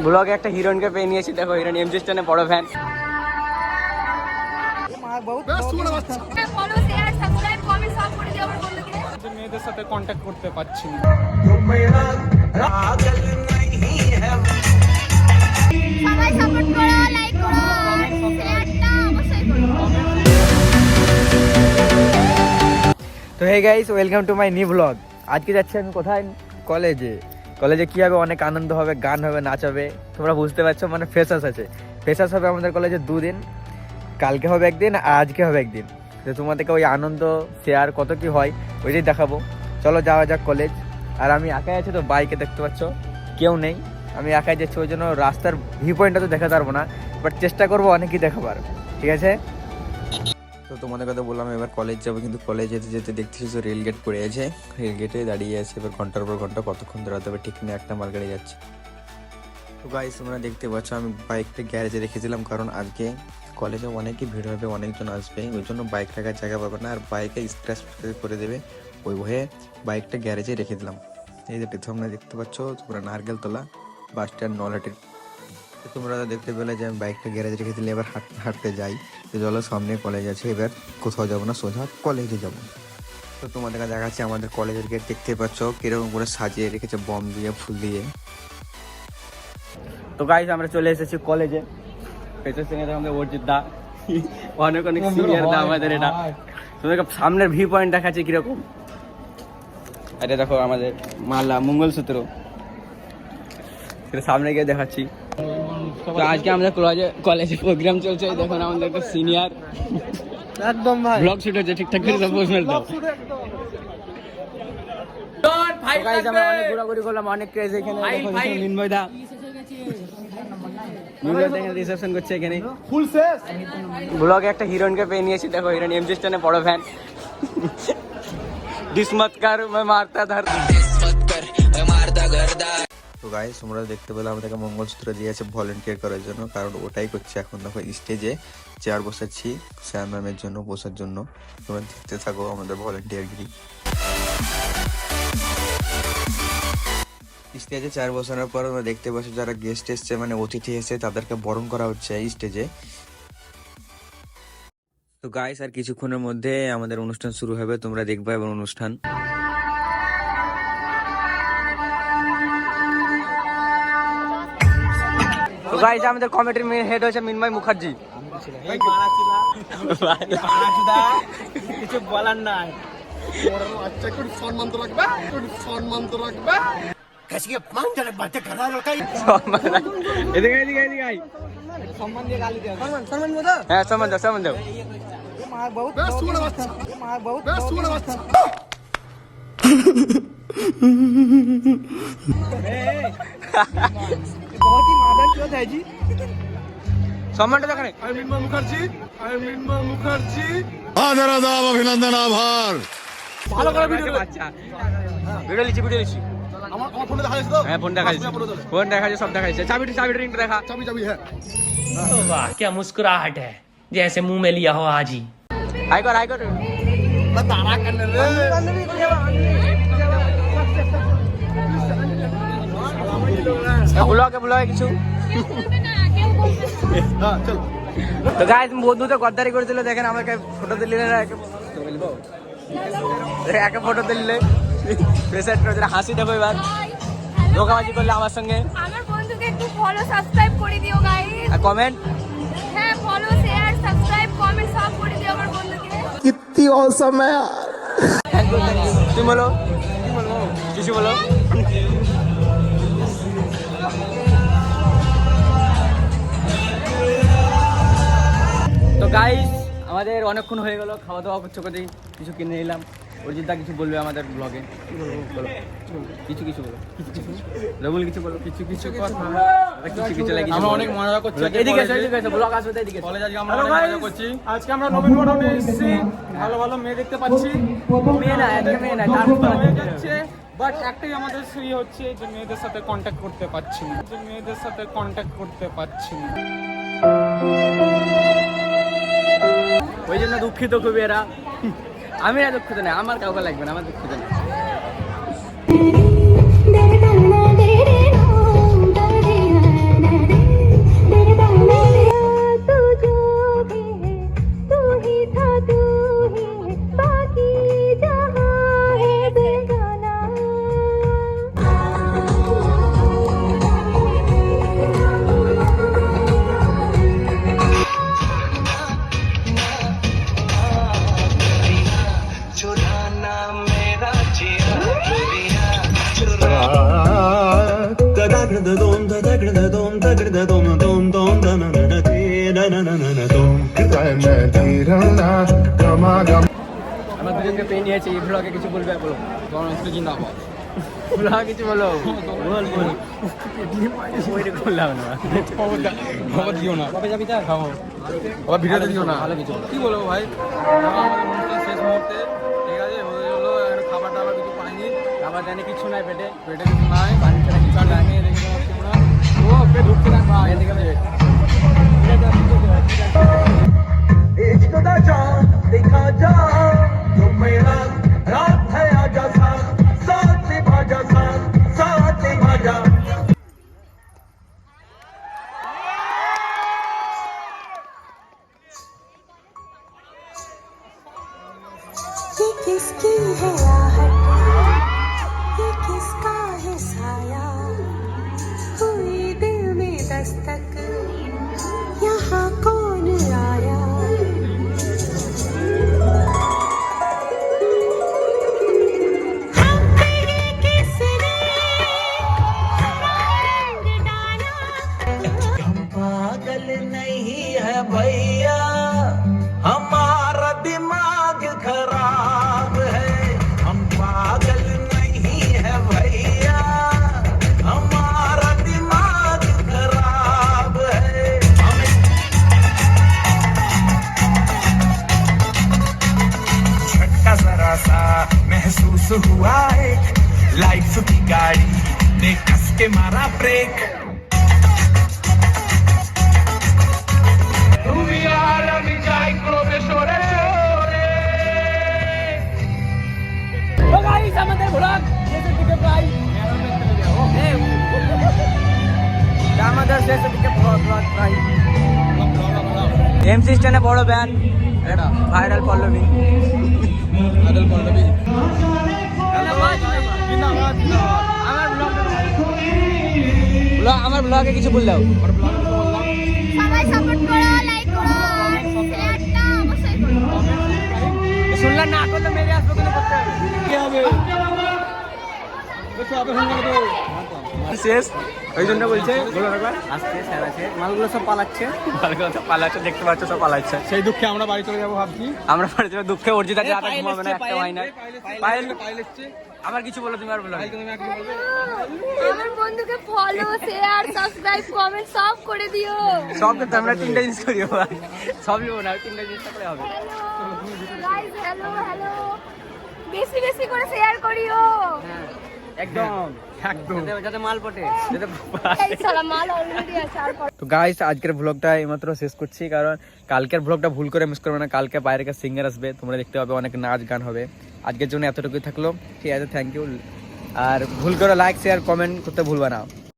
ব্লগে একটা হিরোইনকে পেয়ে নিয়েছি, দেখো হিরোইন এমজি স্টানের বড় ফ্যান। মেয়েদের সাথে কন্ট্যাক্ট করতে পারছি না। তো hey guys, welcome to my new blog. আজকে যাচ্ছি আমি কোথায়? কলেজে কি হবে? অনেক আনন্দ হবে, গান হবে, নাচ হবে। তোমরা বুঝতে পারছো, মানে ফ্রেশার্স আছে। ফ্রেশার্স হবে আমাদের কলেজে 2 দিন, কালকে হবে একদিন আর আজকে হবে একদিন। তো তোমাদেরকে ওই আনন্দ শেয়ার কত কি হয় ওইটাই দেখাবো। চলো যাওয়া যাক কলেজ। আর আমি একাই আছি, তো বাইকে দেখতে পাচ্ছ কেউ নেই, আমি একাই যাচ্ছি। ওই জন্য রাস্তার ভিউ পয়েন্টটা তো দেখাতে পারবো না, বাট চেষ্টা করবো অনেকই দেখাবার, ঠিক আছে? তো তোমাদের কথা বললাম, এবার কলেজ যাবো, কিন্তু কলেজ যেতে যেতে দেখতেছি তো রেলগেট পড়ে আছে। রেলগেটে দাঁড়িয়ে আছে, এবার ঘন্টার পর ঘন্টা কতক্ষণ দাঁড়াতে হবে ঠিক নেই, একটা মালগাড়ি যাচ্ছে। তো গাইস, তোমরা দেখতে পাচ্ছ আমি বাইকটা গ্যারেজে রেখেছিলাম, কারণ আজকে কলেজে অনেকই ভিড় হবে, অনেকজন আসবে, ওই জন্য বাইক রাখার জায়গা পাবে না, আর বাইকে স্ক্র্যাচ করে দেবে, ওই ভয়ে বাইকটা গ্যারেজে রেখে দিলাম। এই যে তোমরা দেখতে পাচ্ছ, তোমরা নারকেলতলা বাস স্ট্যান্ড নলহাটির। তোমরা দেখতে পেলে যে আমি বাইকটা গ্যারেজে রেখে দিলে, এবার হাঁটতে যাই। তো চলো, সামনে কলেজ আছে, এবার কোথাও যাবো না, সোজা কলেজে যাবো। তো তোমাদেরকে দেখাচ্ছি আমাদের কলেজের গেট, দেখতে পাচ্ছ কিরকম করে সাজিয়ে রেখেছে বম দিয়ে, ফুল দিয়ে। তো গাইস, আমরা চলে এসেছি কলেজে। পেছনের সঙ্গে আমাদের অর্জিত দা, অনেক অনেক সিনিয়র দা আমাদের। এটা তোমাদেরকে সামনের ভিউ পয়েন্ট দেখাচ্ছি কিরকম। এটা দেখো আমাদের মালা মঙ্গলসূত্র, সামনে গিয়ে দেখাচ্ছি। তো আজকে আমাদের কলেজে প্রোগ্রাম চলছে, দেখুন আমাদের একটা সিনিয়র একদম ভাই ব্লগ শুট হচ্ছে, ঠিকঠাক করে সব পোস্ট দাও। আমরা অনেক ঘোরাঘুরি করলাম, অনেক ক্রেজ। এখানে মিনময় দা রিসেপশন করছে এখানে। ফুল শেষ ব্লগে একটা হিরোইনকে পেয়ে নিয়েছি, দেখো হিরোইন এমজি স্টানের বড় ফ্যান। ডিসমতকার মারতা ধর। তো গাইস, তোমরা দেখতে পেলে আমাদেরকে মঙ্গলসূত্র দিয়েছে ভলেন্টিয়ার করার জন্য, কারণ ওটাই করছে এখন। দেখো স্টেজে চেয়ার বসাচ্ছি স্যার ম্যামের জন্য বসার জন্য। তোমরা দেখতে থাকো আমাদের ভলেন্টিয়ারগিরি। স্টেজে চেয়ার বসানোর পর আমরা দেখতে পাচ্ছি যারা গেস্ট এসছে, মানে অতিথি এসে, তাদেরকে বরণ করা হচ্ছে স্টেজে। তো গাইস, আর কিছুক্ষণের মধ্যে আমাদের অনুষ্ঠান শুরু হবে, তোমরা দেখবে এবং অনুষ্ঠান। তো গাইস, আমাদের কমিটির হেড হচ্ছে মিনময় মুখার্জি। কিছু বলার নাই, আচ্ছা একটু সম্মান তো রাখবে, একটু সম্মান তো রাখবে। সম্মান দিয়ে গালি দেয়, সম্মান দাও। হ্যাঁ, সম্মান দাও, সম্মান দাও। সম্মানটা দেখানে অভিনন্দন, আভার। ভালো করে ভিডিও লিখছি। আমার ফোনে দেখা যাচ্ছে তো? হ্যাঁ, ফোন দেখা যাচ্ছে, ফোন দেখা যাচ্ছে, সব দেখা যাচ্ছে। চাবি রিংটা দেখা, চাবি হ্যাঁ। वाह क्या मुस्कुराहट है, जैसे मुंह में लिया हो आज ही। হাই কর ব্লগে কিছু। তো গাইস, বন্ধু তো গদ্দারি করেছিল, দেখেন আমাকে ফটো দিলে না, একে ফটো দিলে হাসি। দেখো এবার ধোকাবাজি করলে আমার সঙ্গে। আমার বন্ধুকে একটু ফলো সাবস্ক্রাইব করে দিও গাইস, আর কমেন্ট, হ্যাঁ ফলো শেয়ার সাবস্ক্রাইব কমেন্ট সব করে দিও আমার বন্ধুকে। কিতনি অসম है यार। Thank you. তুমি বলো, কিছু বলো। তো গাইস, আমাদের অনেকক্ষণ হয়ে গেল, খাওয়া দাওয়া করতে করতে কিছু কিনে নিলাম। অরিজিৎ দা কিছু বলবে আমাদের ব্লগে, বলো কিছু বলো, রবুল কিছু বলো, কিছু আমরা অনেক মজা করছি এদিকে ব্লগ আসবে এদিকে। কলেজ আজকে আমরা অনেক মজা করছি। আজকে আমরা নবীনবরণে এসেছি, ভালো ভালো মেয়ে দেখতে পাচ্ছি। মেয়ে না হয়ে যাচ্ছে, বাট একটাই আমাদের সেই হচ্ছে যে মেয়েদের সাথে কন্ট্যাক্ট করতে পারছি না, ওই জন্য দুঃখিত খুবই এরা। আমি না দুঃখিত না, আমার কাউকে লাগবে না, আমার দুঃখিত না। আমার দুজনকে পেয়ে নিয়েছি এই ব্লগে কিছু বলবে বলো গণতন্ত্র জিন্দাবাদ। ব্লগ কিছু বলো বল বল ওইটা করলাম না খবর দিও না, কবে যাবি তা খাবো আবার ভিডিওতে দিও না। ভালো কিছু কি বলবো ভাই, আমাদের অনুষ্ঠান শেষ মুহূর্তে, ঠিক আছে, হয়ে হলো খাবার টাবার কিছু পাইনি, খাবার জানি কিছু নাই পেটে পেটে কিছু নাই, পানি ছাড়া কিছু চার নাই নিয়ে দেখে পাচ্ছি আমরা। ও ওকে ঢুকতে না ভাই, এদিকে এদিকে ये किसकी है आहट, ये किसका है साया, हुई दिल में दस्तक, यहाँ कौन आया। हम पे ये किसने रंग डाला। हम पागल नहीं है भैया, हमारा दिमाग खराब है। हम पागल नहीं है भैया, हमारा दिमाग खराब है। हमें झटका जरा सा महसूस हुआ है, लाइफ की गाड़ी ने कस के मारा ब्रेक। তুমি আর আমি যাই প্রবেশরে। আমাদের ব্লগ শেষের দিকে প্রায় আমাদের শেষের দিকে ব্লগ প্রায় এমসি স্ট্যান্ডে বড় ব্যান এটা ভাইরাল পল্লবী আদল পল্লবী জিন্দাবাদ জিন্দাবাদ। আমার ব্লগে কিছু বললেও সবাই সাপোর্ট করো, লাইক করো, শেয়ারটা অবশ্যই করো। শুনলাম না করলে মেরে আসবো কিন্তু করতে হবে কি হবে দেখো আবে হঙ্গামা তো শেষ ওই জন্য বলছে বলো একবার আসছে স্যার আছে মালগুলো সব পালাচ্ছে মালগুলো সব পালাচ্ছে দেখতে পাচ্ছ সব পালাচ্ছে সেই দুঃখে আমরা বাড়ি চলে যাবো ভাবছি। আমরা বাড়ি যাবো দুঃখে অর্জিত আছে রাতে ঘুমাবে না একটা হয় না পায়েল পাইল এসছে, আবার কিছু বলো তুমি আর বলো পাইল তুমি একটু বলবে। আমার বন্ধুকে ফলো, শেয়ার, সাবস্ক্রাইব, কমেন্ট সব করে দিও। সব কিন্তু আমরা তিনটা জিনিস করি সব লিখবো না তিনটা জিনিস করে হবে গাইস হ্যালো হ্যালো, বেশি বেশি করে শেয়ার করিও। একদম একদম যাতে মাল পটে যাতে এই সালা মাল অলরেডি আছে আর তো গাইস আজকের ব্লগটা এইমাত্র শেষ করছি, কারণ কালকের ব্লগটা ভুল করে মিস করবে না। কালকে বাইরে কাছে সিঙ্গার আসবে, তোমরা দেখতে পাবে, অনেক নাচ গান হবে। আজকের জন্য এতটুকুই থাকলো, ঠিক আছে, থ্যাংক ইউ। আর ভুল করে লাইক শেয়ার কমেন্ট করতে ভুলবা না।